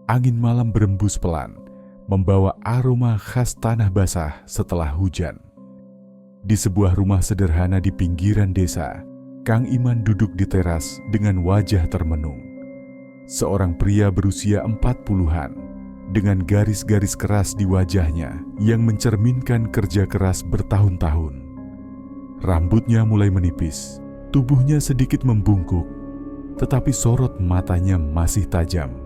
Angin malam berembus pelan, membawa aroma khas tanah basah setelah hujan. Di sebuah rumah sederhana di pinggiran desa, Kang Iman duduk di teras dengan wajah termenung. Seorang pria berusia 40-an, dengan garis-garis keras di wajahnya yang mencerminkan kerja keras bertahun-tahun. Rambutnya mulai menipis, tubuhnya sedikit membungkuk, tetapi sorot matanya masih tajam.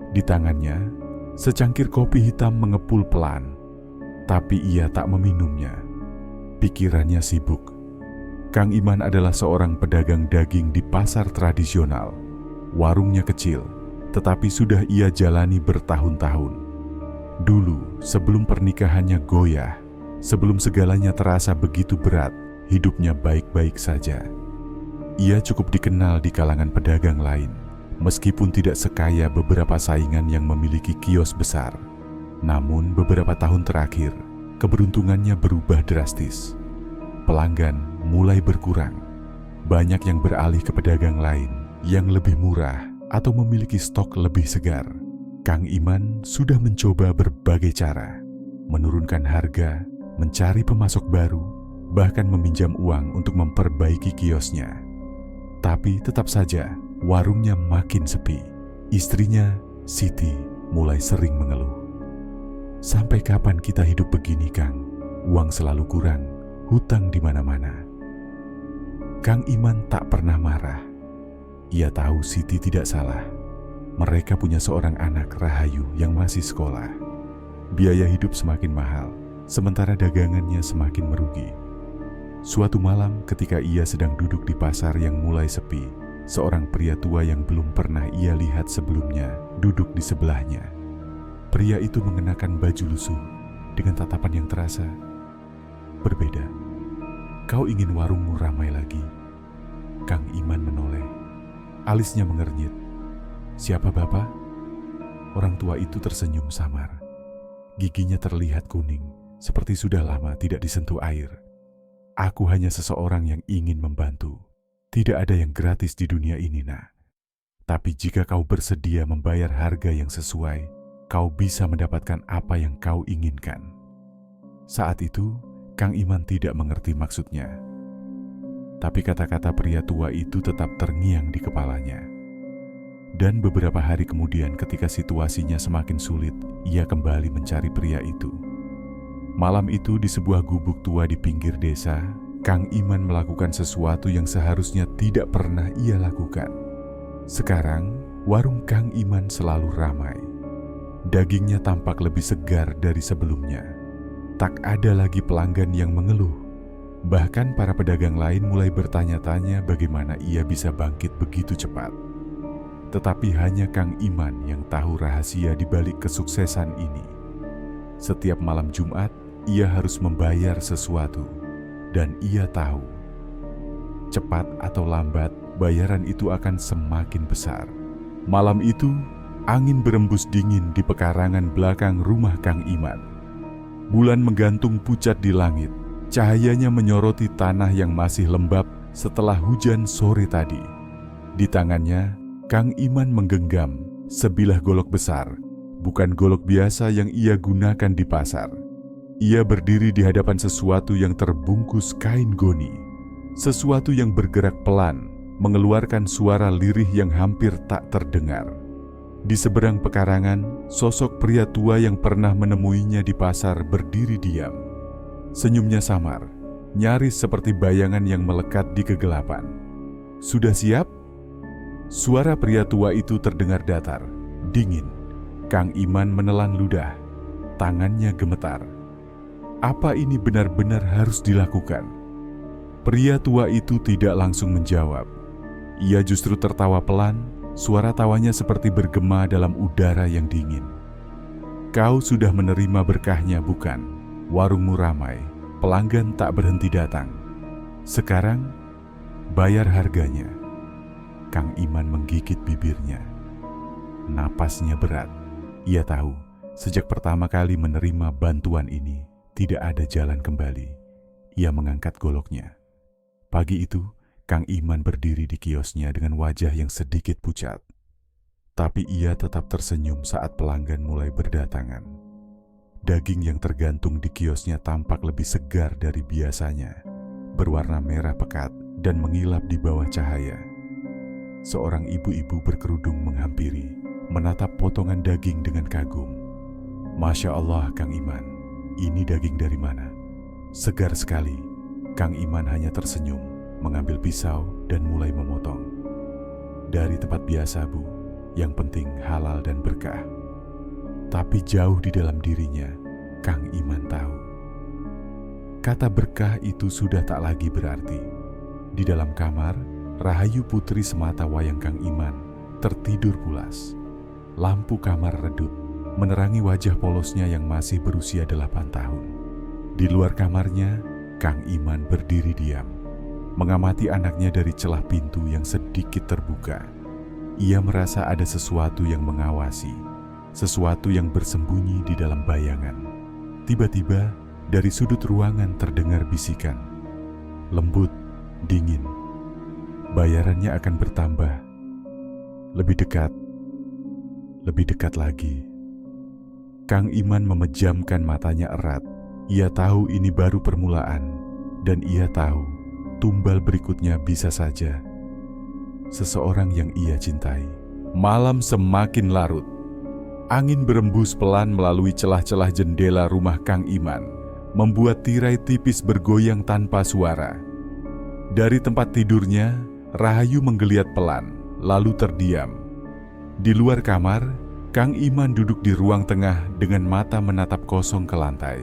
Di tangannya, secangkir kopi hitam mengepul pelan, tapi ia tak meminumnya. Pikirannya sibuk. Kang Iman adalah seorang pedagang daging di pasar tradisional. Warungnya kecil, tetapi sudah ia jalani bertahun-tahun. Dulu, sebelum pernikahannya goyah, sebelum segalanya terasa begitu berat, hidupnya baik-baik saja. Ia cukup dikenal di kalangan pedagang lain, meskipun tidak sekaya beberapa saingan yang memiliki kios besar. Namun beberapa tahun terakhir, keberuntungannya berubah drastis. Pelanggan mulai berkurang. Banyak yang beralih ke pedagang lain yang lebih murah atau memiliki stok lebih segar. Kang Iman sudah mencoba berbagai cara, menurunkan harga, mencari pemasok baru, bahkan meminjam uang untuk memperbaiki kiosnya. Tapi tetap saja, warungnya makin sepi. Istrinya, Siti, mulai sering mengeluh. "Sampai kapan kita hidup begini, Kang? Uang selalu kurang, hutang di mana-mana." Kang Iman tak pernah marah. Ia tahu Siti tidak salah. Mereka punya seorang anak Rahayu yang masih sekolah. Biaya hidup semakin mahal, sementara dagangannya semakin merugi. Suatu malam ketika ia sedang duduk di pasar yang mulai sepi, seorang pria tua yang belum pernah ia lihat sebelumnya duduk di sebelahnya. Pria itu mengenakan baju lusuh dengan tatapan yang terasa berbeda. "Kau ingin warungmu ramai lagi?" Kang Iman menoleh. Alisnya mengernyit. "Siapa Bapak?" Orang tua itu tersenyum samar. Giginya terlihat kuning, seperti sudah lama tidak disentuh air. "Aku hanya seseorang yang ingin membantu. Tidak ada yang gratis di dunia ini, Nak. Tapi jika kau bersedia membayar harga yang sesuai, kau bisa mendapatkan apa yang kau inginkan." Saat itu, Kang Iman tidak mengerti maksudnya. Tapi kata-kata pria tua itu tetap terngiang di kepalanya. Dan beberapa hari kemudian ketika situasinya semakin sulit, ia kembali mencari pria itu. Malam itu di sebuah gubuk tua di pinggir desa, Kang Iman melakukan sesuatu yang seharusnya tidak pernah ia lakukan. Sekarang, warung Kang Iman selalu ramai. Dagingnya tampak lebih segar dari sebelumnya. Tak ada lagi pelanggan yang mengeluh. Bahkan para pedagang lain mulai bertanya-tanya bagaimana ia bisa bangkit begitu cepat. Tetapi hanya Kang Iman yang tahu rahasia di balik kesuksesan ini. Setiap malam Jumat, ia harus membayar sesuatu. Dan ia tahu, cepat atau lambat, bayaran itu akan semakin besar. Malam itu, angin berembus dingin di pekarangan belakang rumah Kang Iman. Bulan menggantung pucat di langit. Cahayanya menyoroti tanah yang masih lembab setelah hujan sore tadi. Di tangannya, Kang Iman menggenggam sebilah golok besar, bukan golok biasa yang ia gunakan di pasar. Ia berdiri di hadapan sesuatu yang terbungkus kain goni, sesuatu yang bergerak pelan, mengeluarkan suara lirih yang hampir tak terdengar. Di seberang pekarangan, sosok pria tua yang pernah menemuinya di pasar berdiri diam. Senyumnya samar, nyaris seperti bayangan yang melekat di kegelapan. "Sudah siap?" Suara pria tua itu terdengar datar, dingin. Kang Iman menelan ludah. Tangannya gemetar. Apa ini benar-benar harus dilakukan? Pria tua itu tidak langsung menjawab. Ia justru tertawa pelan, suara tawanya seperti bergema dalam udara yang dingin. "Kau sudah menerima berkahnya, bukan? Warungmu ramai, pelanggan tak berhenti datang. Sekarang, bayar harganya." Kang Iman menggigit bibirnya. Napasnya berat. Ia tahu, sejak pertama kali menerima bantuan ini, tidak ada jalan kembali. Ia mengangkat goloknya. Pagi itu, Kang Iman berdiri di kiosnya dengan wajah yang sedikit pucat. Tapi ia tetap tersenyum saat pelanggan mulai berdatangan. Daging yang tergantung di kiosnya tampak lebih segar dari biasanya, berwarna merah pekat dan mengilap di bawah cahaya. Seorang ibu-ibu berkerudung menghampiri, menatap potongan daging dengan kagum. "Masya Allah, Kang Iman, ini daging dari mana? Segar sekali." Kang Iman hanya tersenyum, mengambil pisau dan mulai memotong. "Dari tempat biasa, Bu, yang penting halal dan berkah." Tapi jauh di dalam dirinya, Kang Iman tahu, kata berkah itu sudah tak lagi berarti. Di dalam kamar, Rahayu putri semata wayang Kang Iman tertidur pulas. Lampu kamar redup, menerangi wajah polosnya yang masih berusia 8 tahun. Di luar kamarnya, Kang Iman berdiri diam, mengamati anaknya dari celah pintu yang sedikit terbuka. Ia merasa ada sesuatu yang mengawasi, sesuatu yang bersembunyi di dalam bayangan. Tiba-tiba, dari sudut ruangan terdengar bisikan. Lembut, dingin. Bayarannya akan bertambah. Lebih dekat lagi. Kang Iman memejamkan matanya erat. Ia tahu ini baru permulaan, dan ia tahu tumbal berikutnya bisa saja seseorang yang ia cintai. Malam semakin larut. Angin berembus pelan melalui celah-celah jendela rumah Kang Iman, membuat tirai tipis bergoyang tanpa suara. Dari tempat tidurnya, Rahayu menggeliat pelan, lalu terdiam. Di luar kamar, Kang Iman duduk di ruang tengah dengan mata menatap kosong ke lantai.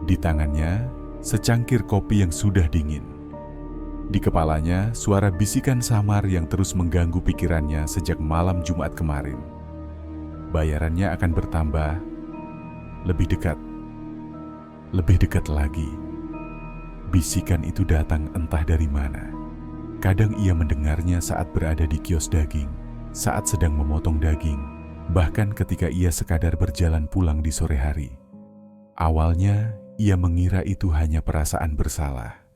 Di tangannya, secangkir kopi yang sudah dingin. Di kepalanya, suara bisikan samar yang terus mengganggu pikirannya sejak malam Jumat kemarin. Bayarannya akan bertambah, lebih dekat lagi. Bisikan itu datang entah dari mana. Kadang ia mendengarnya saat berada di kios daging, saat sedang memotong daging, bahkan ketika ia sekadar berjalan pulang di sore hari. Awalnya, ia mengira itu hanya perasaan bersalah.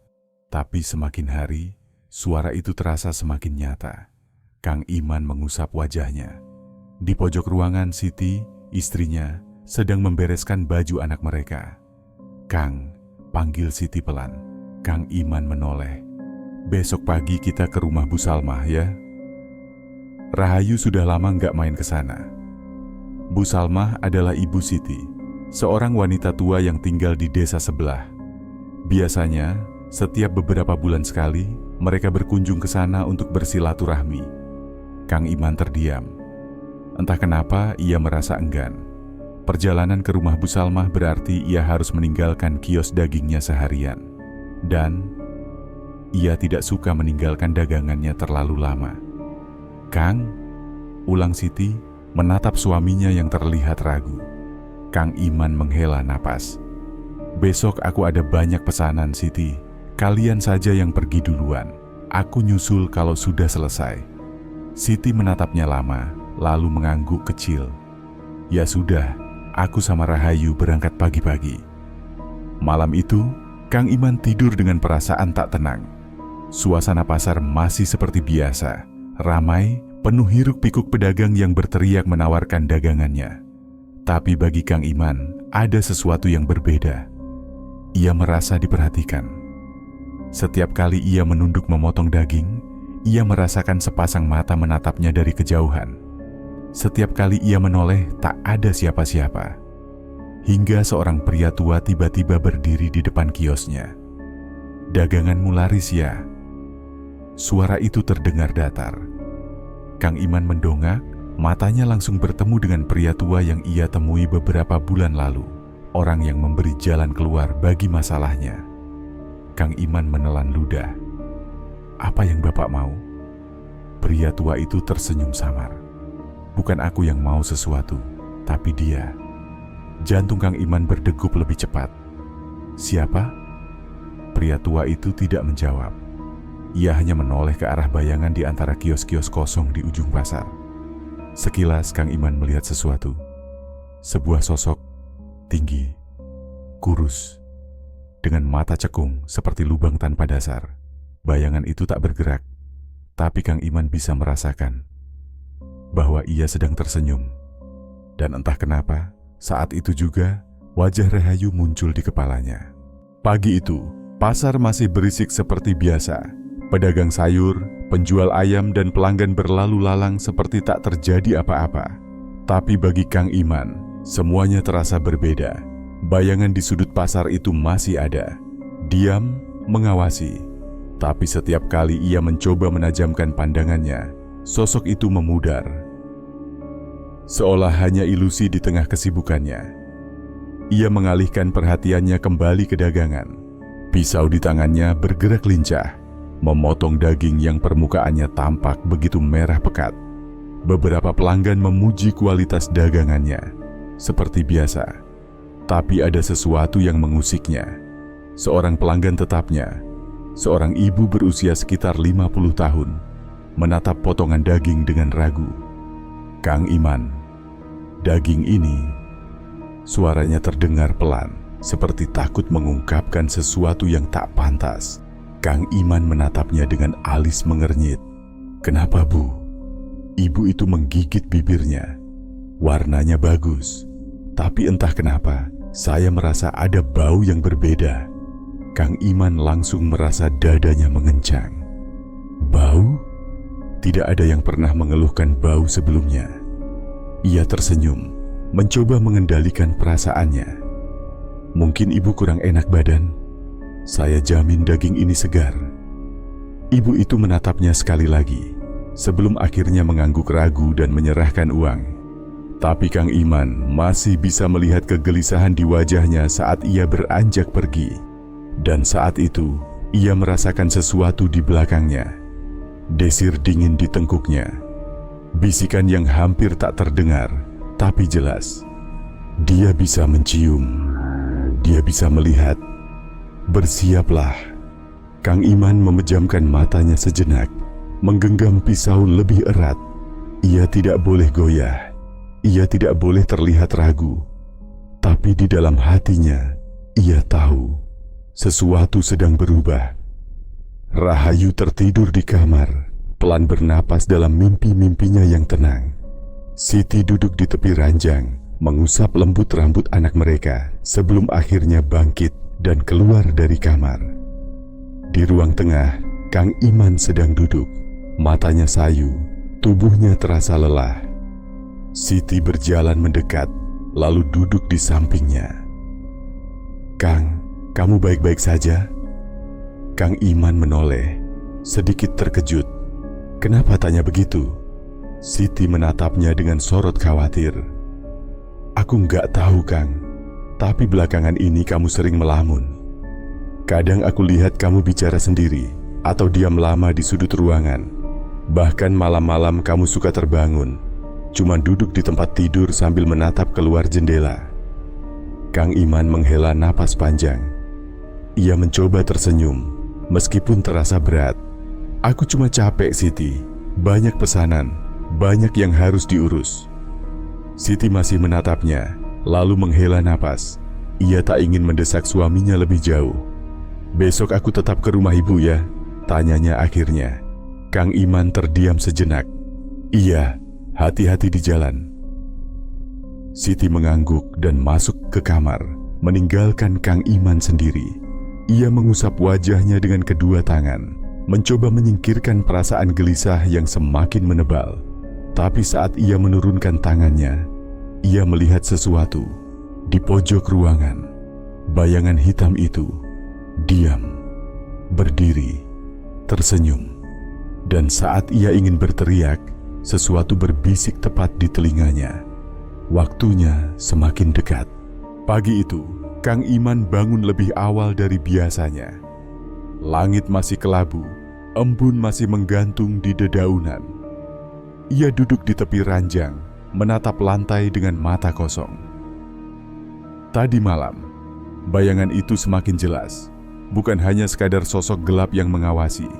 Tapi semakin hari, suara itu terasa semakin nyata. Kang Iman mengusap wajahnya. Di pojok ruangan, Siti, istrinya, sedang membereskan baju anak mereka. "Kang," panggil Siti pelan. Kang Iman menoleh. "Besok pagi kita ke rumah Bu Salmah ya." Rahayu sudah lama nggak main ke sana. Bu Salmah adalah ibu Siti, seorang wanita tua yang tinggal di desa sebelah. Biasanya, setiap beberapa bulan sekali, mereka berkunjung ke sana untuk bersilaturahmi. Kang Iman terdiam. Entah kenapa ia merasa enggan. Perjalanan ke rumah Bu Salmah berarti ia harus meninggalkan kios dagingnya seharian. Dan ia tidak suka meninggalkan dagangannya terlalu lama. "Kang," ulang Siti, menatap suaminya yang terlihat ragu. Kang Iman menghela napas. "Besok aku ada banyak pesanan, Siti. Kalian saja yang pergi duluan. Aku nyusul kalau sudah selesai." Siti menatapnya lama, lalu mengangguk kecil. "Ya sudah, aku sama Rahayu berangkat pagi-pagi." Malam itu, Kang Iman tidur dengan perasaan tak tenang. Suasana pasar masih seperti biasa, ramai, penuh hiruk-pikuk pedagang yang berteriak menawarkan dagangannya. Tapi bagi Kang Iman, ada sesuatu yang berbeda. Ia merasa diperhatikan. Setiap kali ia menunduk memotong daging, ia merasakan sepasang mata menatapnya dari kejauhan. Setiap kali ia menoleh, tak ada siapa-siapa. Hingga seorang pria tua tiba-tiba berdiri di depan kiosnya. "Daganganmu laris ya?" Suara itu terdengar datar. Kang Iman mendongak, matanya langsung bertemu dengan pria tua yang ia temui beberapa bulan lalu. Orang yang memberi jalan keluar bagi masalahnya. Kang Iman menelan ludah. "Apa yang Bapak mau?" Pria tua itu tersenyum samar. "Bukan aku yang mau sesuatu, tapi dia." Jantung Kang Iman berdegup lebih cepat. "Siapa?" Pria tua itu tidak menjawab. Ia hanya menoleh ke arah bayangan di antara kios-kios kosong di ujung pasar. Sekilas Kang Iman melihat sesuatu. Sebuah sosok tinggi, kurus, dengan mata cekung seperti lubang tanpa dasar. Bayangan itu tak bergerak, tapi Kang Iman bisa merasakan bahwa ia sedang tersenyum. Dan entah kenapa, saat itu juga wajah Rahayu muncul di kepalanya. Pagi itu, pasar masih berisik seperti biasa. Pedagang sayur, penjual ayam dan pelanggan berlalu lalang seperti tak terjadi apa-apa. Tapi bagi Kang Iman, semuanya terasa berbeda. Bayangan di sudut pasar itu masih ada. Diam, mengawasi. Tapi setiap kali ia mencoba menajamkan pandangannya, sosok itu memudar. Seolah hanya ilusi di tengah kesibukannya. Ia mengalihkan perhatiannya kembali ke dagangan. Pisau di tangannya bergerak lincah, memotong daging yang permukaannya tampak begitu merah pekat. Beberapa pelanggan memuji kualitas dagangannya, seperti biasa. Tapi ada sesuatu yang mengusiknya. Seorang pelanggan tetapnya, seorang ibu berusia sekitar 50 tahun, menatap potongan daging dengan ragu. "Kang Iman, daging ini..." Suaranya terdengar pelan, seperti takut mengungkapkan sesuatu yang tak pantas. Kang Iman menatapnya dengan alis mengernyit. "Kenapa, Bu?" Ibu itu menggigit bibirnya. "Warnanya bagus, tapi entah kenapa saya merasa ada bau yang berbeda." Kang Iman langsung merasa dadanya mengencang. Bau? Tidak ada yang pernah mengeluhkan bau sebelumnya. Ia tersenyum, mencoba mengendalikan perasaannya. "Mungkin ibu kurang enak badan. Saya jamin daging ini segar." Ibu itu menatapnya sekali lagi, sebelum akhirnya mengangguk ragu dan menyerahkan uang. Tapi Kang Iman masih bisa melihat kegelisahan di wajahnya saat ia beranjak pergi. Dan saat itu, ia merasakan sesuatu di belakangnya. Desir dingin di tengkuknya. Bisikan yang hampir tak terdengar, tapi jelas. Dia bisa mencium. Dia bisa melihat. "Bersiaplah." Kang Iman memejamkan matanya sejenak, menggenggam pisau lebih erat. Ia tidak boleh goyah. Ia tidak boleh terlihat ragu. Tapi di dalam hatinya, ia tahu sesuatu sedang berubah. Rahayu tertidur di kamar, pelan bernapas dalam mimpi-mimpinya yang tenang. Siti duduk di tepi ranjang, mengusap lembut rambut anak mereka sebelum akhirnya bangkit dan keluar dari kamar. Di ruang tengah, Kang Iman sedang duduk, matanya sayu, tubuhnya terasa lelah. Siti berjalan mendekat, lalu duduk di sampingnya. "Kang, kamu baik-baik saja?" Kang Iman menoleh, sedikit terkejut. "Kenapa tanya begitu?" Siti menatapnya dengan sorot khawatir. "Aku nggak tahu, Kang. Tapi belakangan ini kamu sering melamun. Kadang aku lihat kamu bicara sendiri atau diam lama di sudut ruangan. Bahkan malam-malam kamu suka terbangun, cuma duduk di tempat tidur sambil menatap keluar jendela." Kang Iman menghela napas panjang. Ia mencoba tersenyum, meskipun terasa berat. "Aku cuma capek, Siti. Banyak pesanan, banyak yang harus diurus." Siti masih menatapnya, lalu menghela napas. Ia tak ingin mendesak suaminya lebih jauh. "Besok aku tetap ke rumah ibu ya?" tanyanya akhirnya. Kang Iman terdiam sejenak. "Iya, hati-hati di jalan." Siti mengangguk dan masuk ke kamar, meninggalkan Kang Iman sendiri. Ia mengusap wajahnya dengan kedua tangan, mencoba menyingkirkan perasaan gelisah yang semakin menebal. Tapi saat ia menurunkan tangannya, ia melihat sesuatu di pojok ruangan. Bayangan hitam itu diam, berdiri, tersenyum. Dan saat ia ingin berteriak, sesuatu berbisik tepat di telinganya. Waktunya semakin dekat. Pagi itu, Kang Iman bangun lebih awal dari biasanya. Langit masih kelabu, embun masih menggantung di dedaunan. Ia duduk di tepi ranjang, menatap lantai dengan mata kosong. Tadi malam, bayangan itu semakin jelas, bukan hanya sekadar sosok gelap yang mengawasi.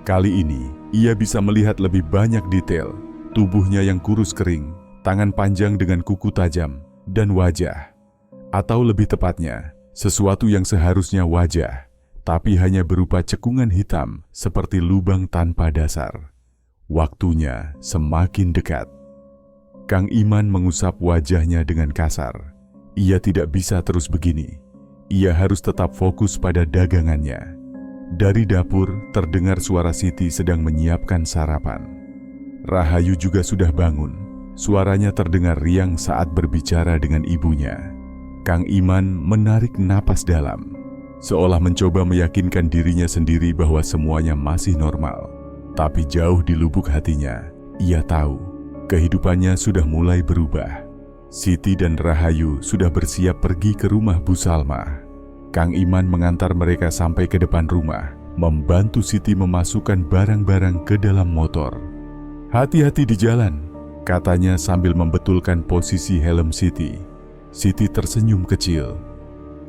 Kali ini, ia bisa melihat lebih banyak detail, tubuhnya yang kurus kering, tangan panjang dengan kuku tajam, dan wajah. Atau lebih tepatnya, sesuatu yang seharusnya wajah, tapi hanya berupa cekungan hitam seperti lubang tanpa dasar. Waktunya semakin dekat. Kang Iman mengusap wajahnya dengan kasar. Ia tidak bisa terus begini. Ia harus tetap fokus pada dagangannya. Dari dapur terdengar suara Siti sedang menyiapkan sarapan. Rahayu juga sudah bangun. Suaranya terdengar riang saat berbicara dengan ibunya. Kang Iman menarik napas dalam, seolah mencoba meyakinkan dirinya sendiri bahwa semuanya masih normal. Tapi jauh di lubuk hatinya, ia tahu kehidupannya sudah mulai berubah. Siti dan Rahayu sudah bersiap pergi ke rumah Bu Salma. Kang Iman mengantar mereka sampai ke depan rumah, membantu Siti memasukkan barang-barang ke dalam motor. "Hati-hati di jalan," katanya sambil membetulkan posisi helm Siti. Siti tersenyum kecil.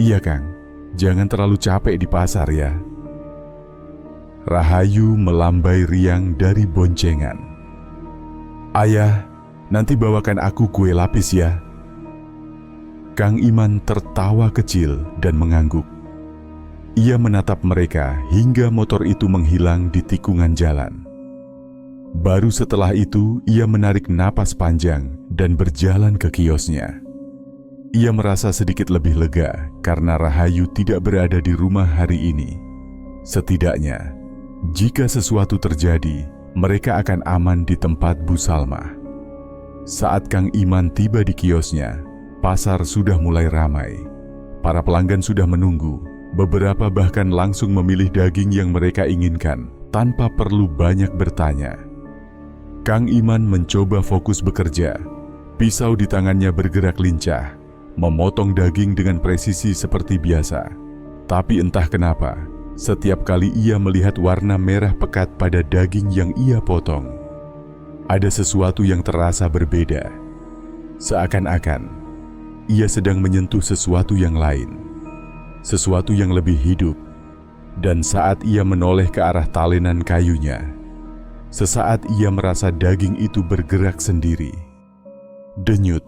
"Iya Kang, jangan terlalu capek di pasar ya." Rahayu melambai riang dari boncengan. "Ayah, nanti bawakan aku kue lapis ya." Kang Iman tertawa kecil dan mengangguk. Ia menatap mereka hingga motor itu menghilang di tikungan jalan. Baru setelah itu, ia menarik napas panjang dan berjalan ke kiosnya. Ia merasa sedikit lebih lega karena Rahayu tidak berada di rumah hari ini. Setidaknya, jika sesuatu terjadi, mereka akan aman di tempat Bu Salma. Saat Kang Iman tiba di kiosnya, pasar sudah mulai ramai. Para pelanggan sudah menunggu, beberapa bahkan langsung memilih daging yang mereka inginkan tanpa perlu banyak bertanya. Kang Iman mencoba fokus bekerja. Pisau di tangannya bergerak lincah, memotong daging dengan presisi seperti biasa. Tapi entah kenapa, setiap kali ia melihat warna merah pekat pada daging yang ia potong, ada sesuatu yang terasa berbeda. Seakan-akan ia sedang menyentuh sesuatu yang lain, sesuatu yang lebih hidup. Dan saat ia menoleh ke arah talenan kayunya, sesaat ia merasa daging itu bergerak sendiri. Denyut.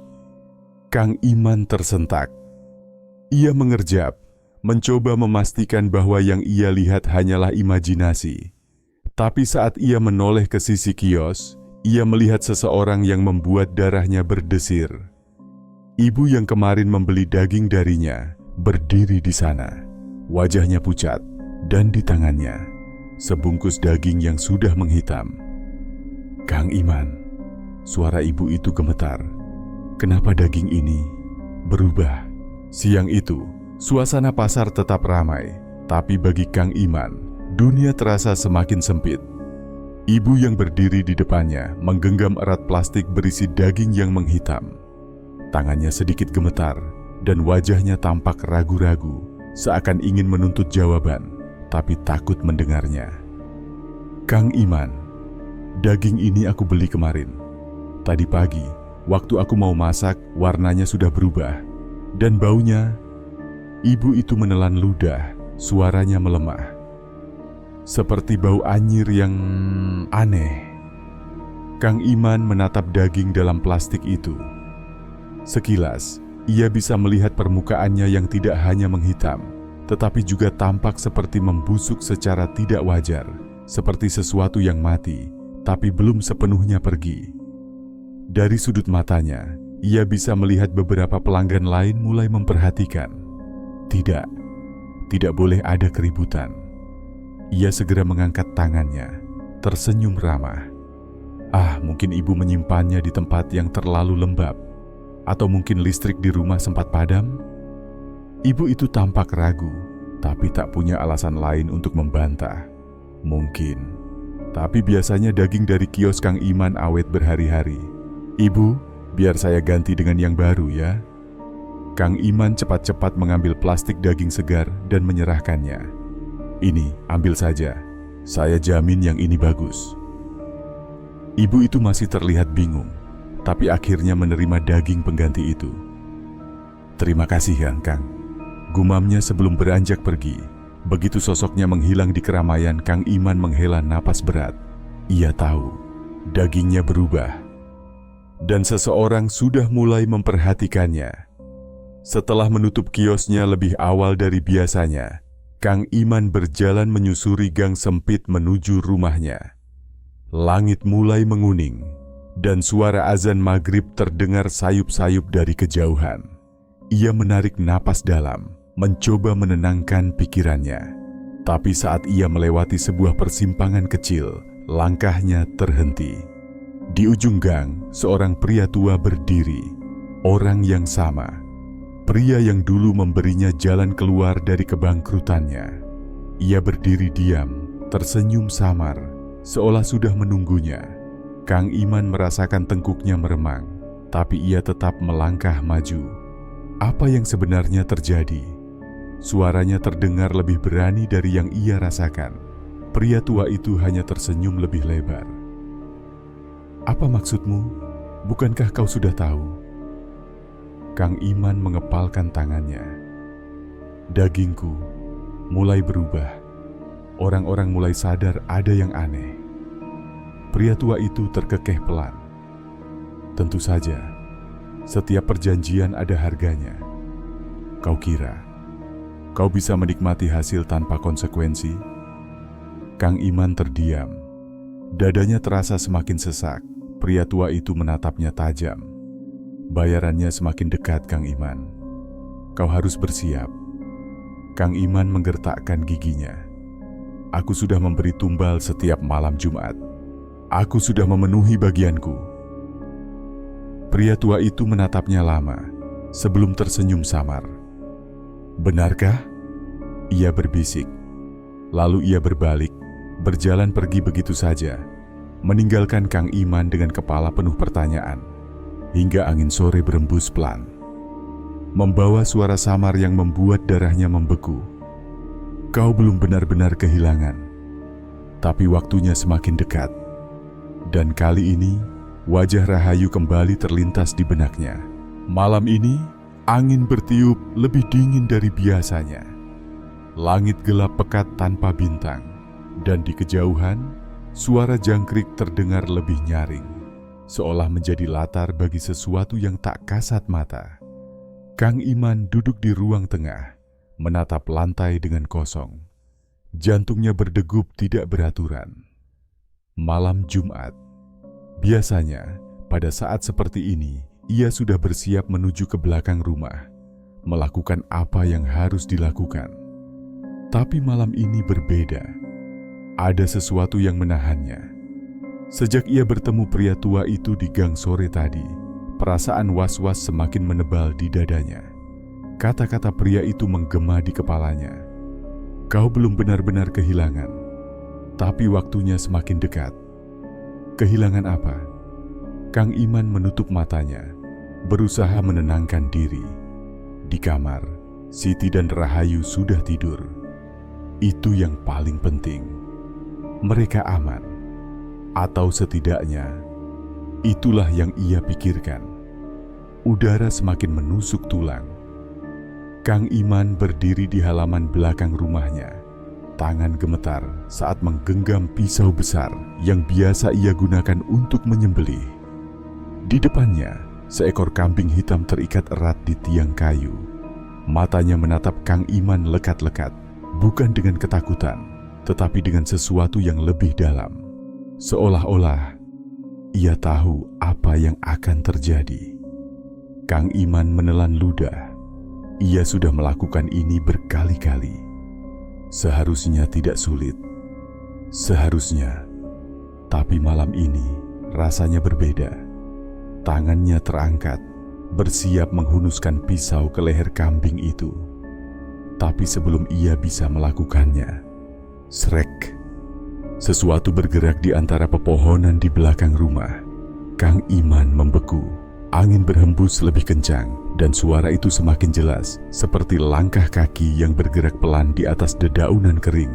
Kang Iman tersentak. Ia mengerjap, mencoba memastikan bahwa yang ia lihat hanyalah imajinasi. Tapi saat ia menoleh ke sisi kios, ia melihat seseorang yang membuat darahnya berdesir. Ibu yang kemarin membeli daging darinya berdiri di sana. Wajahnya pucat dan di tangannya sebungkus daging yang sudah menghitam. "Kang Iman," suara ibu itu gemetar. "Kenapa daging ini berubah?" Siang itu, suasana pasar tetap ramai, tapi bagi Kang Iman, dunia terasa semakin sempit. Ibu yang berdiri di depannya menggenggam erat plastik berisi daging yang menghitam. Tangannya sedikit gemetar dan wajahnya tampak ragu-ragu, seakan ingin menuntut jawaban, tapi takut mendengarnya. "Kang Iman, daging ini aku beli kemarin. Tadi pagi, waktu aku mau masak, warnanya sudah berubah. Dan baunya..." Ibu itu menelan ludah, suaranya melemah. "Seperti bau anyir yang aneh." Kang Iman menatap daging dalam plastik itu. Sekilas, ia bisa melihat permukaannya yang tidak hanya menghitam, tetapi juga tampak seperti membusuk secara tidak wajar, seperti sesuatu yang mati, tapi belum sepenuhnya pergi. Dari sudut matanya, ia bisa melihat beberapa pelanggan lain mulai memperhatikan. Tidak boleh ada keributan. Ia segera mengangkat tangannya, tersenyum ramah. Mungkin ibu menyimpannya di tempat yang terlalu lembab, atau mungkin listrik di rumah sempat padam. Ibu itu tampak ragu, tapi tak punya alasan lain untuk membantah. Mungkin, tapi biasanya daging dari kios Kang Iman awet berhari-hari. "Ibu, biar saya ganti dengan yang baru ya." Kang Iman cepat-cepat mengambil plastik daging segar dan menyerahkannya. "Ini, ambil saja. Saya jamin yang ini bagus." Ibu itu masih terlihat bingung, tapi akhirnya menerima daging pengganti itu. "Terima kasih ya, Kang," gumamnya sebelum beranjak pergi. Begitu sosoknya menghilang di keramaian, Kang Iman menghela napas berat. Ia tahu, dagingnya berubah. Dan seseorang sudah mulai memperhatikannya. Setelah menutup kiosnya lebih awal dari biasanya, Kang Iman berjalan menyusuri gang sempit menuju rumahnya. Langit mulai menguning, Dan suara azan maghrib terdengar sayup-sayup dari kejauhan. Ia menarik napas dalam, mencoba menenangkan pikirannya. Tapi saat ia melewati sebuah persimpangan kecil, langkahnya terhenti. Di ujung gang, seorang pria tua berdiri. Orang yang sama. Pria yang dulu memberinya jalan keluar dari kebangkrutannya. Ia berdiri diam, tersenyum samar, seolah sudah menunggunya. Kang Iman merasakan tengkuknya meremang, tapi ia tetap melangkah maju. Apa yang sebenarnya terjadi? Suaranya terdengar lebih berani dari yang ia rasakan. Pria tua itu hanya tersenyum lebih lebar. "Apa maksudmu? Bukankah kau sudah tahu?" Kang Iman mengepalkan tangannya. "Dagingku mulai berubah. Orang-orang mulai sadar ada yang aneh." Pria tua itu terkekeh pelan. "Tentu saja, setiap perjanjian ada harganya. Kau kira kau bisa menikmati hasil tanpa konsekuensi?" Kang Iman terdiam. Dadanya terasa semakin sesak. Pria tua itu menatapnya tajam. "Bayarannya semakin dekat, Kang Iman. Kau harus bersiap." Kang Iman menggertakkan giginya. "Aku sudah memberi tumbal setiap malam Jumat. Aku sudah memenuhi bagianku." Pria tua itu menatapnya lama, sebelum tersenyum samar. "Benarkah?" ia berbisik. Lalu ia berbalik, berjalan pergi begitu saja, meninggalkan Kang Iman dengan kepala penuh pertanyaan, hingga angin sore berembus pelan, membawa suara samar yang membuat darahnya membeku. "Kau belum benar-benar kehilangan, tapi waktunya semakin dekat." Dan kali ini, wajah Rahayu kembali terlintas di benaknya. Malam ini, angin bertiup lebih dingin dari biasanya. Langit gelap pekat tanpa bintang, dan di kejauhan, suara jangkrik terdengar lebih nyaring, seolah menjadi latar bagi sesuatu yang tak kasat mata. Kang Iman duduk di ruang tengah, menatap lantai dengan kosong. Jantungnya berdegup tidak beraturan. Malam Jumat. Biasanya, pada saat seperti ini, ia sudah bersiap menuju ke belakang rumah, melakukan apa yang harus dilakukan. Tapi malam ini berbeda. Ada sesuatu yang menahannya. Sejak ia bertemu pria tua itu di gang sore tadi, perasaan was-was semakin menebal di dadanya. Kata-kata pria itu menggema di kepalanya. "Kau belum benar-benar kehilangan, tapi waktunya semakin dekat." Kehilangan apa? Kang Iman menutup matanya, berusaha menenangkan diri. Di kamar, Siti dan Rahayu sudah tidur. Itu yang paling penting. Mereka aman. Atau setidaknya, itulah yang ia pikirkan. Udara semakin menusuk tulang. Kang Iman berdiri di halaman belakang rumahnya. Tangan gemetar saat menggenggam pisau besar yang biasa ia gunakan untuk menyembelih. Di depannya, seekor kambing hitam terikat erat di tiang kayu. Matanya menatap Kang Iman lekat-lekat, bukan dengan ketakutan, tetapi dengan sesuatu yang lebih dalam. Seolah-olah ia tahu apa yang akan terjadi. Kang Iman menelan ludah. Ia sudah melakukan ini berkali-kali. Seharusnya tidak sulit. Seharusnya. Tapi malam ini rasanya berbeda. Tangannya terangkat, bersiap menghunuskan pisau ke leher kambing itu. Tapi sebelum ia bisa melakukannya, srek. Sesuatu bergerak di antara pepohonan di belakang rumah. Kang Iman membeku. Angin berhembus lebih kencang, dan suara itu semakin jelas, seperti langkah kaki yang bergerak pelan di atas dedaunan kering.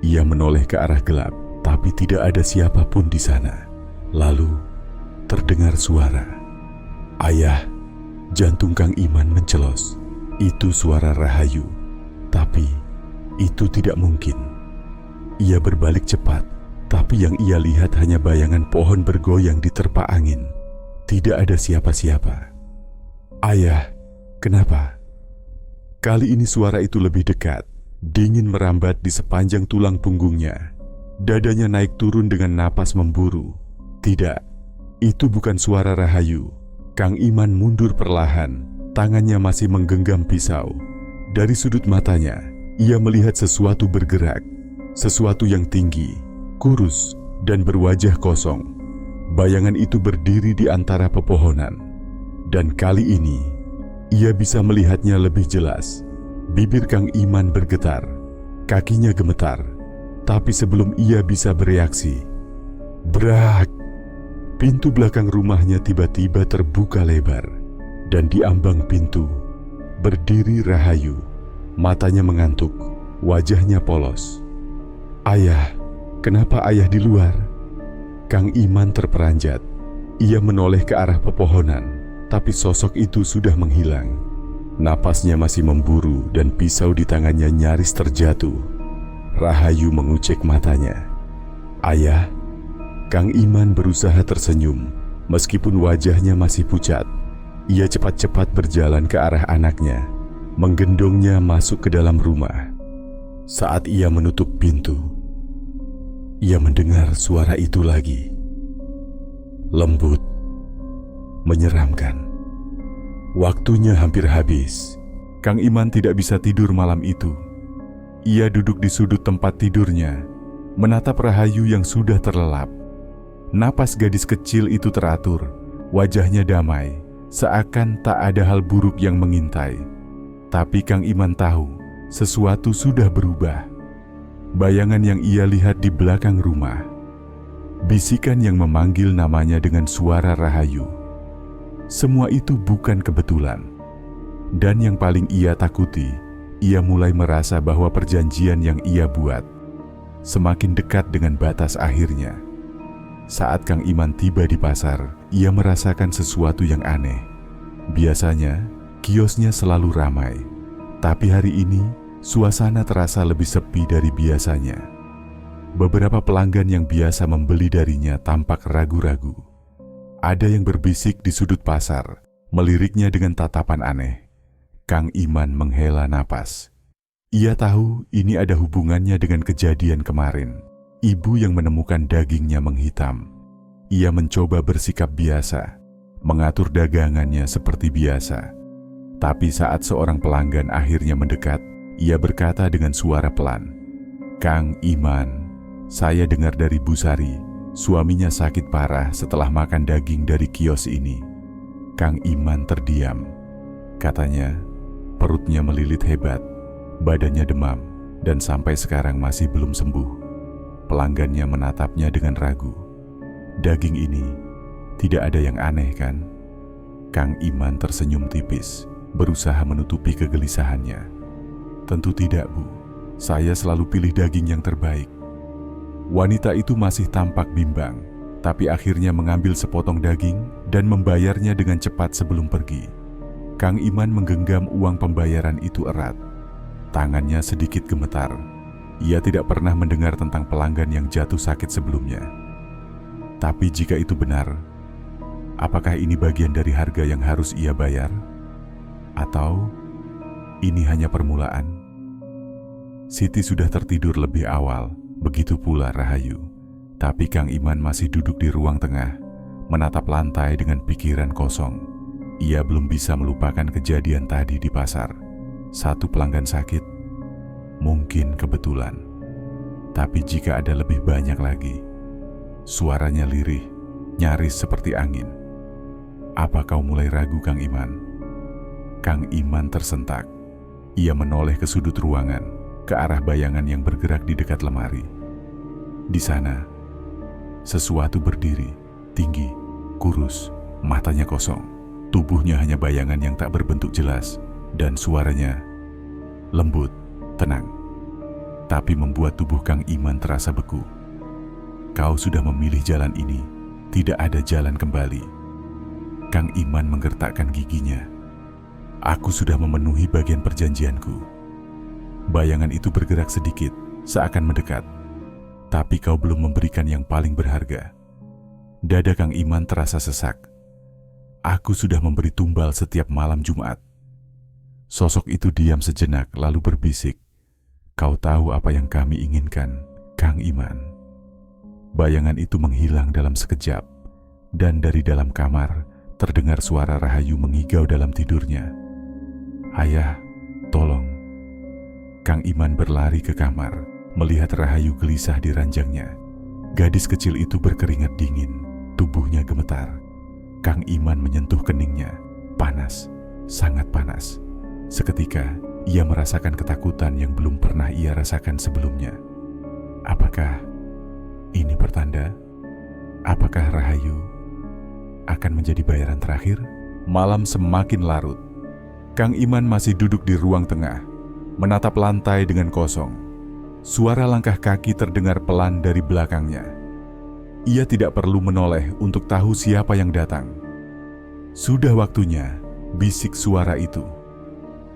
Ia menoleh ke arah gelap, tapi tidak ada siapapun di sana. Lalu, terdengar suara. "Ayah!" Jantung Kang Iman mencelos. Itu suara Rahayu. Tapi, itu tidak mungkin. Ia berbalik cepat, tapi yang ia lihat hanya bayangan pohon bergoyang diterpa angin. Tidak ada siapa-siapa. "Ayah, kenapa?" Kali ini suara itu lebih dekat, dingin merambat di sepanjang tulang punggungnya. Dadanya naik turun dengan napas memburu. Tidak, Itu bukan suara Rahayu. Kang Iman mundur perlahan, tangannya masih menggenggam pisau. Dari sudut matanya, ia melihat sesuatu bergerak, sesuatu yang tinggi, kurus, dan berwajah kosong. Bayangan itu berdiri di antara pepohonan, dan kali ini ia bisa melihatnya lebih jelas. Bibir Kang Iman bergetar, kakinya gemetar, tapi sebelum ia bisa bereaksi, brak! Pintu belakang rumahnya tiba-tiba terbuka lebar, dan di ambang pintu berdiri Rahayu. Matanya mengantuk, wajahnya polos. "Ayah, kenapa ayah di luar?" Kang Iman terperanjat. Ia menoleh ke arah pepohonan, tapi sosok itu sudah menghilang. Napasnya masih memburu dan pisau di tangannya nyaris terjatuh. Rahayu mengucek matanya. "Ayah." Kang Iman berusaha tersenyum, meskipun wajahnya masih pucat. Ia cepat-cepat berjalan ke arah anaknya, menggendongnya masuk ke dalam rumah. Saat ia menutup pintu, ia mendengar suara itu lagi. Lembut, menyeramkan. Waktunya hampir habis. Kang Iman tidak bisa tidur malam itu. Ia duduk di sudut tempat tidurnya, menatap Rahayu yang sudah terlelap. Napas gadis kecil itu teratur, wajahnya damai, seakan tak ada hal buruk yang mengintai. Tapi Kang Iman tahu, sesuatu sudah berubah. Bayangan yang ia lihat di belakang rumah, bisikan yang memanggil namanya dengan suara Rahayu. Semua itu bukan kebetulan. Dan yang paling ia takuti, ia mulai merasa bahwa perjanjian yang ia buat semakin dekat dengan batas akhirnya. Saat Kang Iman tiba di pasar, ia merasakan sesuatu yang aneh. Biasanya, kiosnya selalu ramai. Tapi hari ini, suasana terasa lebih sepi dari biasanya. Beberapa pelanggan yang biasa membeli darinya tampak ragu-ragu. Ada yang berbisik di sudut pasar, meliriknya dengan tatapan aneh. Kang Iman menghela napas. Ia tahu ini ada hubungannya dengan kejadian kemarin. Ibu yang menemukan dagingnya menghitam. Ia mencoba bersikap biasa, mengatur dagangannya seperti biasa. Tapi saat seorang pelanggan akhirnya mendekat, ia berkata dengan suara pelan, "Kang Iman, saya dengar dari Bu Sari, suaminya sakit parah setelah makan daging dari kios ini." Kang Iman terdiam. Katanya, perutnya melilit hebat, badannya demam, dan sampai sekarang masih belum sembuh. Pelanggannya menatapnya dengan ragu. "Daging ini tidak ada yang aneh, kan?" Kang Iman tersenyum tipis, berusaha menutupi kegelisahannya. "Tentu tidak, Bu. Saya selalu pilih daging yang terbaik." Wanita itu masih tampak bimbang, tapi akhirnya mengambil sepotong daging dan membayarnya dengan cepat sebelum pergi. Kang Iman menggenggam uang pembayaran itu erat. Tangannya sedikit gemetar. Ia tidak pernah mendengar tentang pelanggan yang jatuh sakit sebelumnya. Tapi jika itu benar, apakah ini bagian dari harga yang harus ia bayar? Atau ini hanya permulaan? Siti sudah tertidur lebih awal, begitu pula Rahayu. Tapi Kang Iman masih duduk di ruang tengah, menatap lantai dengan pikiran kosong. Ia belum bisa melupakan kejadian tadi di pasar. Satu pelanggan sakit, mungkin kebetulan. Tapi jika ada lebih banyak lagi, suaranya lirih, nyaris seperti angin. "Apa kau mulai ragu, Kang Iman?" Kang Iman tersentak. Ia menoleh ke sudut ruangan, ke arah bayangan yang bergerak di dekat lemari. Di sana, sesuatu berdiri, tinggi, kurus, matanya kosong. Tubuhnya hanya bayangan yang tak berbentuk jelas, dan suaranya lembut, tenang, tapi membuat tubuh Kang Iman terasa beku. "Kau sudah memilih jalan ini, tidak ada jalan kembali." Kang Iman menggertakkan giginya. "Aku sudah memenuhi bagian perjanjianku." Bayangan itu bergerak sedikit, seakan mendekat. "Tapi kau belum memberikan yang paling berharga." Dada Kang Iman terasa sesak. "Aku sudah memberi tumbal setiap malam Jumat." Sosok itu diam sejenak lalu berbisik, "Kau tahu apa yang kami inginkan, Kang Iman?" Bayangan itu menghilang dalam sekejap. Dan dari dalam kamar terdengar suara Rahayu mengigau dalam tidurnya. "Ayah, tolong." Kang Iman berlari ke kamar, melihat Rahayu gelisah di ranjangnya. Gadis kecil itu berkeringat dingin, tubuhnya gemetar. Kang Iman menyentuh keningnya, panas, sangat panas. Seketika, ia merasakan ketakutan yang belum pernah ia rasakan sebelumnya. Apakah ini pertanda? Apakah Rahayu akan menjadi bayaran terakhir? Malam semakin larut. Kang Iman masih duduk di ruang tengah, menatap lantai dengan kosong. Suara langkah kaki terdengar pelan dari belakangnya. Ia tidak perlu menoleh untuk tahu siapa yang datang. Sudah waktunya, bisik suara itu.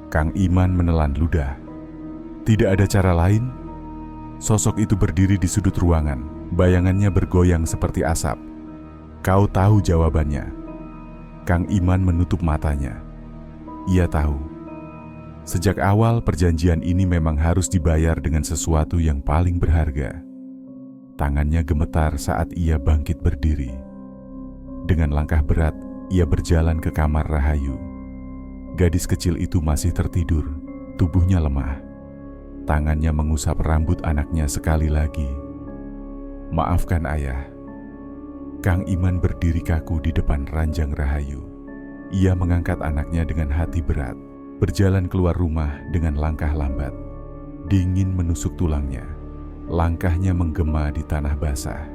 Kang Iman menelan ludah. Tidak ada cara lain. Sosok itu berdiri di sudut ruangan, bayangannya bergoyang seperti asap. Kau tahu jawabannya. Kang Iman menutup matanya. Ia tahu, sejak awal perjanjian ini memang harus dibayar dengan sesuatu yang paling berharga. Tangannya gemetar saat ia bangkit berdiri. Dengan langkah berat, ia berjalan ke kamar Rahayu. Gadis kecil itu masih tertidur, tubuhnya lemah. Tangannya mengusap rambut anaknya sekali lagi. "Maafkan ayah." Kang Iman berdiri kaku di depan ranjang Rahayu. Ia mengangkat anaknya dengan hati berat, berjalan keluar rumah dengan langkah lambat. Dingin menusuk tulangnya. Langkahnya menggema di tanah basah.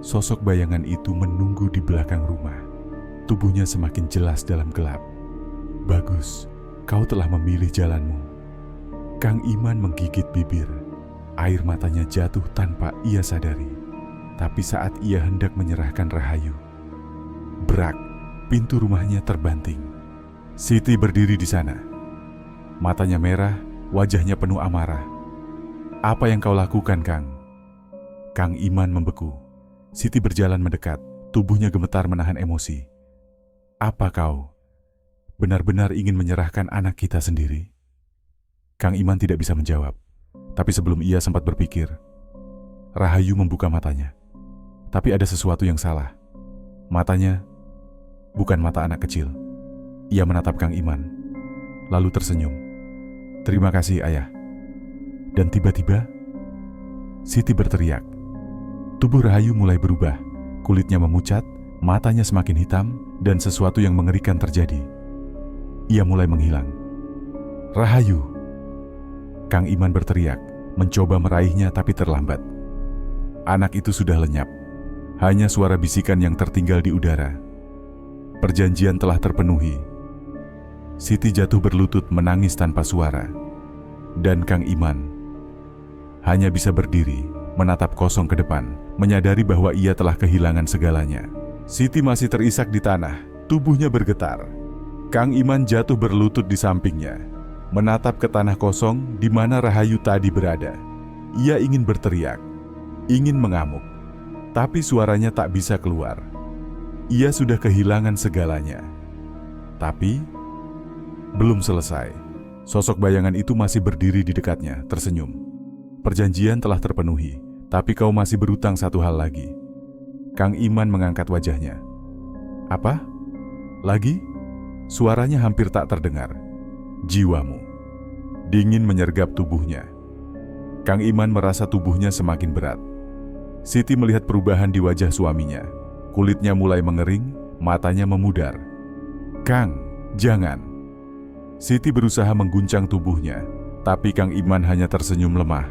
Sosok bayangan itu menunggu di belakang rumah. Tubuhnya semakin jelas dalam gelap. "Bagus, kau telah memilih jalanmu." Kang Iman menggigit bibir. Air matanya jatuh tanpa ia sadari. Tapi saat ia hendak menyerahkan Rahayu, brak, pintu rumahnya terbanting. Siti berdiri di sana. Matanya merah, wajahnya penuh amarah. "Apa yang kau lakukan, Kang?" Kang Iman membeku. Siti berjalan mendekat, tubuhnya gemetar menahan emosi. "Apa kau benar-benar ingin menyerahkan anak kita sendiri?" Kang Iman tidak bisa menjawab. Tapi sebelum ia sempat berpikir, Rahayu membuka matanya. Tapi ada sesuatu yang salah. Matanya bukan mata anak kecil. Ia menatap Kang Iman, lalu tersenyum. "Terima kasih, ayah." Dan tiba-tiba, Siti berteriak. Tubuh Rahayu mulai berubah. Kulitnya memucat, matanya semakin hitam, dan sesuatu yang mengerikan terjadi. Ia mulai menghilang. "Rahayu!" Kang Iman berteriak, mencoba meraihnya tapi terlambat. Anak itu sudah lenyap. Hanya suara bisikan yang tertinggal di udara. Perjanjian telah terpenuhi. Siti jatuh berlutut menangis tanpa suara. Dan Kang Iman hanya bisa berdiri, menatap kosong ke depan, menyadari bahwa ia telah kehilangan segalanya. Siti masih terisak di tanah, tubuhnya bergetar. Kang Iman jatuh berlutut di sampingnya, menatap ke tanah kosong di mana Rahayu tadi berada. Ia ingin berteriak, ingin mengamuk, tapi suaranya tak bisa keluar. Ia sudah kehilangan segalanya. Tapi belum selesai. Sosok bayangan itu masih berdiri di dekatnya, tersenyum. "Perjanjian telah terpenuhi, tapi kau masih berutang satu hal lagi." Kang Iman mengangkat wajahnya. "Apa? Lagi?" Suaranya hampir tak terdengar. "Jiwamu." Dingin menyergap tubuhnya. Kang Iman merasa tubuhnya semakin berat. Siti melihat perubahan di wajah suaminya. Kulitnya mulai mengering, matanya memudar. "Kang, jangan." Siti berusaha mengguncang tubuhnya, tapi Kang Iman hanya tersenyum lemah.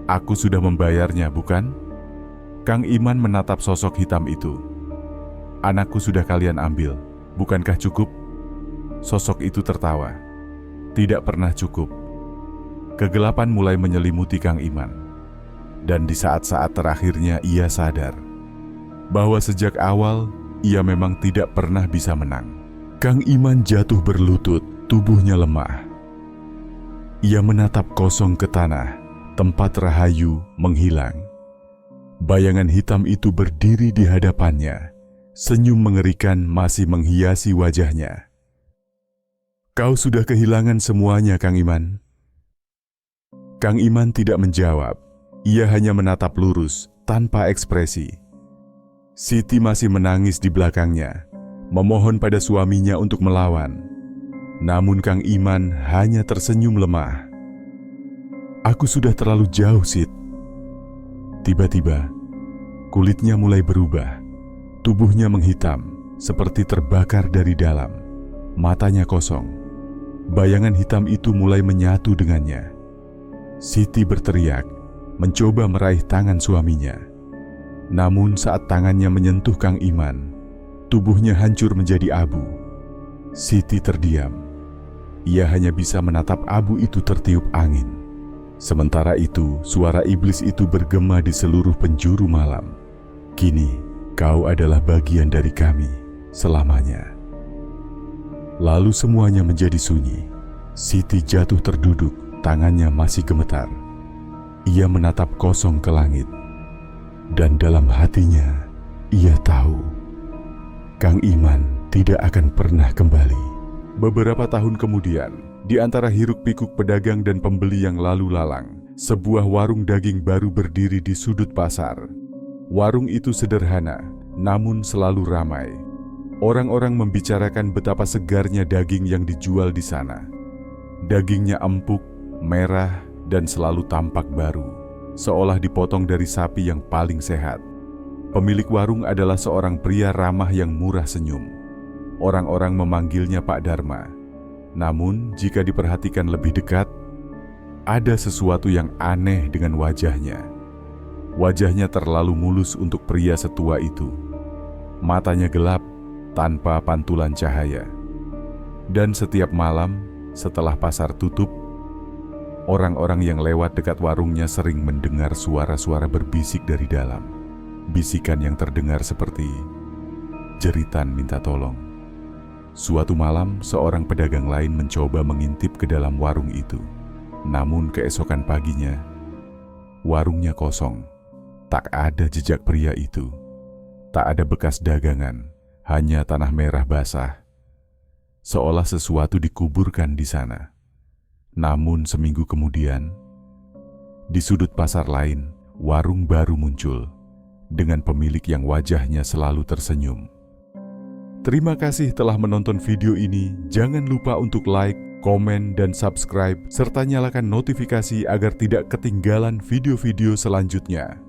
"Aku sudah membayarnya, bukan?" Kang Iman menatap sosok hitam itu. "Anakku sudah kalian ambil, bukankah cukup?" Sosok itu tertawa. Tidak pernah cukup. Kegelapan mulai menyelimuti Kang Iman. Dan di saat-saat terakhirnya ia sadar bahwa sejak awal ia memang tidak pernah bisa menang. Kang Iman jatuh berlutut, tubuhnya lemah. Ia menatap kosong ke tanah, tempat Rahayu menghilang. Bayangan hitam itu berdiri di hadapannya. Senyum mengerikan masih menghiasi wajahnya. "Kau sudah kehilangan semuanya, Kang Iman." Kang Iman tidak menjawab. Ia hanya menatap lurus, tanpa ekspresi. Siti masih menangis di belakangnya, memohon pada suaminya untuk melawan. Namun Kang Iman hanya tersenyum lemah. "Aku sudah terlalu jauh, Sit." Tiba-tiba, kulitnya mulai berubah. Tubuhnya menghitam, seperti terbakar dari dalam. Matanya kosong. Bayangan hitam itu mulai menyatu dengannya. Siti berteriak, mencoba meraih tangan suaminya. Namun saat tangannya menyentuh Kang Iman, tubuhnya hancur menjadi abu. Siti terdiam. Ia hanya bisa menatap abu itu tertiup angin. Sementara itu, suara iblis itu bergema di seluruh penjuru malam. "Kini, kau adalah bagian dari kami selamanya." Lalu semuanya menjadi sunyi. Siti jatuh terduduk, tangannya masih gemetar. Ia menatap kosong ke langit. Dan dalam hatinya, ia tahu Kang Iman tidak akan pernah kembali. Beberapa tahun kemudian, di antara hiruk-pikuk pedagang dan pembeli yang lalu lalang, sebuah warung daging baru berdiri di sudut pasar. Warung itu sederhana, namun selalu ramai. Orang-orang membicarakan betapa segarnya daging yang dijual di sana. Dagingnya empuk, merah, dan selalu tampak baru, seolah dipotong dari sapi yang paling sehat. Pemilik warung adalah seorang pria ramah yang murah senyum. Orang-orang memanggilnya Pak Dharma. Namun, jika diperhatikan lebih dekat, ada sesuatu yang aneh dengan wajahnya. Wajahnya terlalu mulus untuk pria setua itu. Matanya gelap, tanpa pantulan cahaya. Dan setiap malam, setelah pasar tutup, orang-orang yang lewat dekat warungnya sering mendengar suara-suara berbisik dari dalam. Bisikan yang terdengar seperti jeritan minta tolong. Suatu malam, seorang pedagang lain mencoba mengintip ke dalam warung itu. Namun keesokan paginya, warungnya kosong. Tak ada jejak pria itu. Tak ada bekas dagangan, hanya tanah merah basah. Seolah sesuatu dikuburkan di sana. Namun seminggu kemudian, di sudut pasar lain, warung baru muncul dengan pemilik yang wajahnya selalu tersenyum. Terima kasih telah menonton video ini. Jangan lupa untuk like, komen, dan subscribe, serta nyalakan notifikasi agar tidak ketinggalan video-video selanjutnya.